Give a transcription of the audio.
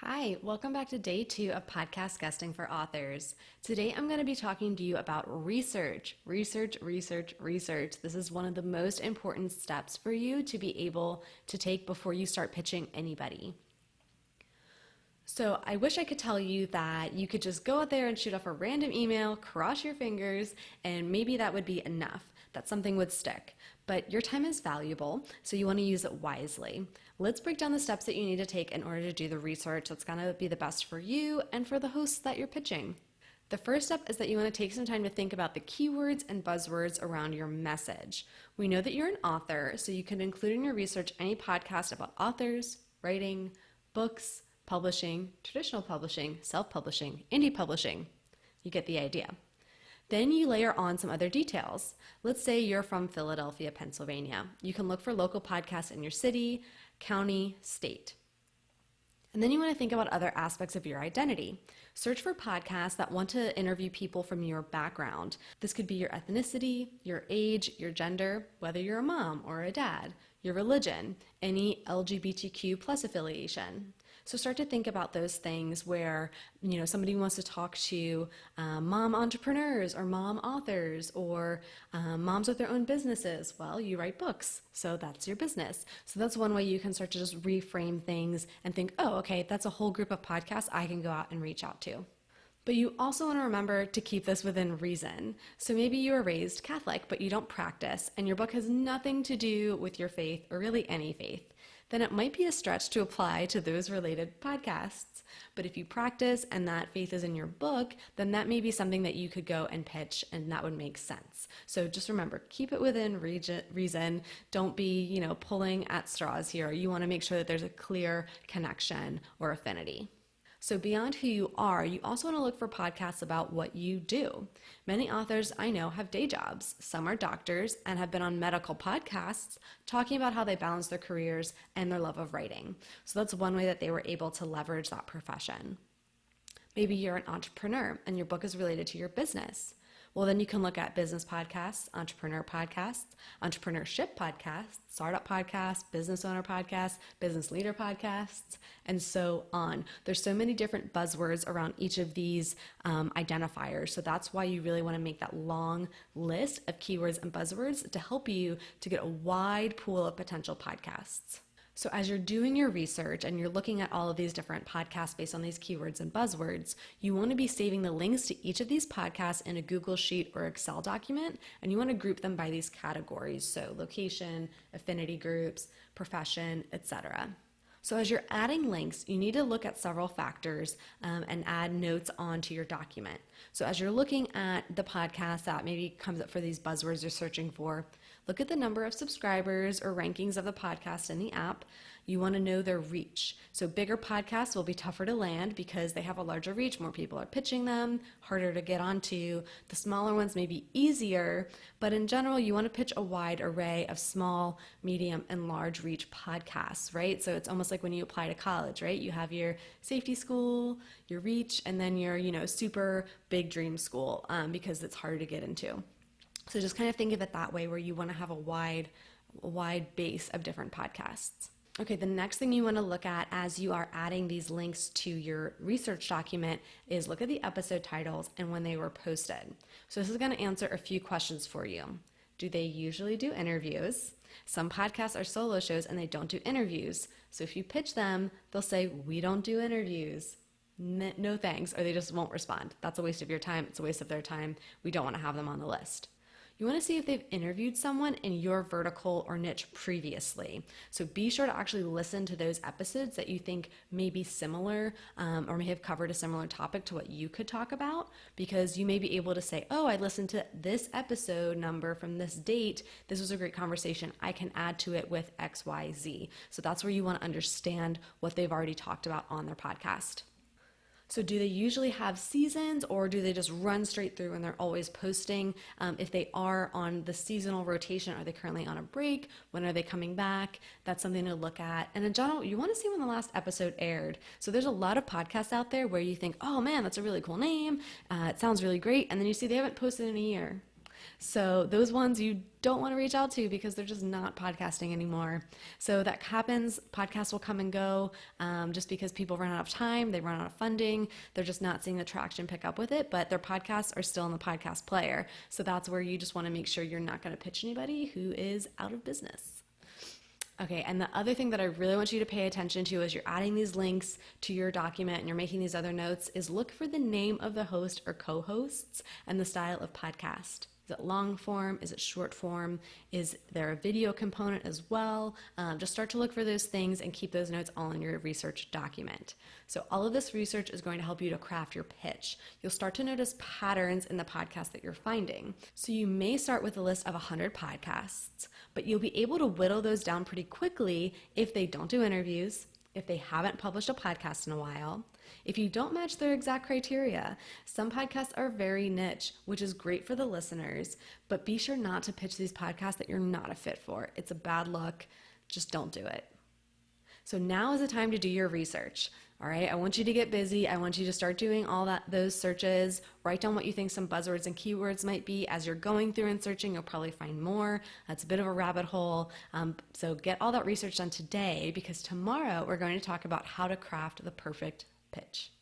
Hi, welcome back to day 2 of podcast guesting for authors. Today I'm going to be talking to you about research. Research. This is one of the most important steps for you to be able to take before you start pitching anybody. So I wish I could tell you that you could just go out there and shoot off a random email, cross your fingers, and maybe that would be enough, that something would stick. But your time is valuable, so you want to use it wisely. Let's break down the steps that you need to take in order to do the research that's going to be the best for you and for the hosts that you're pitching. The first step is that you want to take some time to think about the keywords and buzzwords around your message. We know that you're an author, so you can include in your research any podcast about authors, writing, books, publishing, traditional publishing, self-publishing, indie publishing. You get the idea. Then you layer on some other details. Let's say you're from Philadelphia, Pennsylvania. You can look for local podcasts in your city, county, state. And then you want to think about other aspects of your identity. Search for podcasts that want to interview people from your background. This could be your ethnicity, your age, your gender, whether you're a mom or a dad, your religion, any LGBTQ plus affiliation. So start to think about those things where, somebody wants to talk to mom entrepreneurs or mom authors or moms with their own businesses. Well, you write books, so that's your business. So that's one way you can start to just reframe things and think, oh, okay, that's a whole group of podcasts I can go out and reach out to. But you also want to remember to keep this within reason. So maybe you were raised Catholic, but you don't practice, and your book has nothing to do with your faith or really any faith. Then it might be a stretch to apply to those related podcasts. But if you practice and that faith is in your book, then that may be something that you could go and pitch, and that would make sense. So just remember, keep it within reason. Don't be, pulling at straws here. You want to make sure that there's a clear connection or affinity. So beyond who you are, you also want to look for podcasts about what you do. Many authors I know have day jobs. Some are doctors and have been on medical podcasts talking about how they balance their careers and their love of writing. So that's one way that they were able to leverage that profession. Maybe you're an entrepreneur and your book is related to your business. Well, then you can look at business podcasts, entrepreneur podcasts, entrepreneurship podcasts, startup podcasts, business owner podcasts, business leader podcasts, and so on. There's so many different buzzwords around each of these identifiers. So that's why you really want to make that long list of keywords and buzzwords to help you to get a wide pool of potential podcasts. So as you're doing your research and you're looking at all of these different podcasts based on these keywords and buzzwords, you want to be saving the links to each of these podcasts in a Google Sheet or Excel document, and you want to group them by these categories, so location, affinity groups, profession, etc. So as you're adding links, you need to look at several factors and add notes onto your document. So as you're looking at the podcast that maybe comes up for these buzzwords you're searching for, look at the number of subscribers or rankings of the podcast in the app. You want to know their reach. So bigger podcasts will be tougher to land because they have a larger reach. More people are pitching them, harder to get onto. The smaller ones may be easier, but in general, you want to pitch a wide array of small, medium, and large reach podcasts, right? So it's almost like when you apply to college, right? You have your safety school, your reach, and then your, super big dream school because it's harder to get into. So just kind of think of it that way where you want to have a wide base of different podcasts. Okay, the next thing you want to look at as you are adding these links to your research document is look at the episode titles and when they were posted. So this is going to answer a few questions for you. Do they usually do interviews? Some podcasts are solo shows and they don't do interviews. So if you pitch them, they'll say, we don't do interviews. No thanks, or they just won't respond. That's a waste of your time. It's a waste of their time. We don't want to have them on the list. You want to see if they've interviewed someone in your vertical or niche previously. So be sure to actually listen to those episodes that you think may be similar or may have covered a similar topic to what you could talk about, because you may be able to say, oh, I listened to this episode number from this date. This was a great conversation. I can add to it with X, Y, Z. So that's where you want to understand what they've already talked about on their podcast. So do they usually have seasons, or do they just run straight through and they're always posting? If they are on the seasonal rotation, are they currently on a break? When are they coming back? That's something to look at. And in general, you want to see when the last episode aired. So there's a lot of podcasts out there where you think, oh man, that's a really cool name. It sounds really great. And then you see they haven't posted in a year. So those ones you don't want to reach out to because they're just not podcasting anymore. So that happens. Podcasts will come and go just because people run out of time, they run out of funding, they're just not seeing the traction pick up with it, but their podcasts are still in the podcast player. So that's where you just want to make sure you're not going to pitch anybody who is out of business. Okay, and the other thing that I really want you to pay attention to as you're adding these links to your document and you're making these other notes is look for the name of the host or co-hosts and the style of podcast. Is it long form? Is it short form? Is there a video component as well? Just start to look for those things and keep those notes all in your research document. So all of this research is going to help you to craft your pitch. You'll start to notice patterns in the podcast that you're finding. So you may start with a list of 100 podcasts, but you'll be able to whittle those down pretty quickly if they don't do interviews, if they haven't published a podcast in a while, if you don't match their exact criteria. Some podcasts are very niche, which is great for the listeners, but be sure not to pitch these podcasts that you're not a fit for. It's a bad look. Just don't do it. So now is the time to do your research. All right, I want you to get busy. I want you to start doing those searches. Write down what you think some buzzwords and keywords might be. As you're going through and searching, you'll probably find more. That's a bit of a rabbit hole. So get all that research done today, because tomorrow we're going to talk about how to craft the perfect pitch.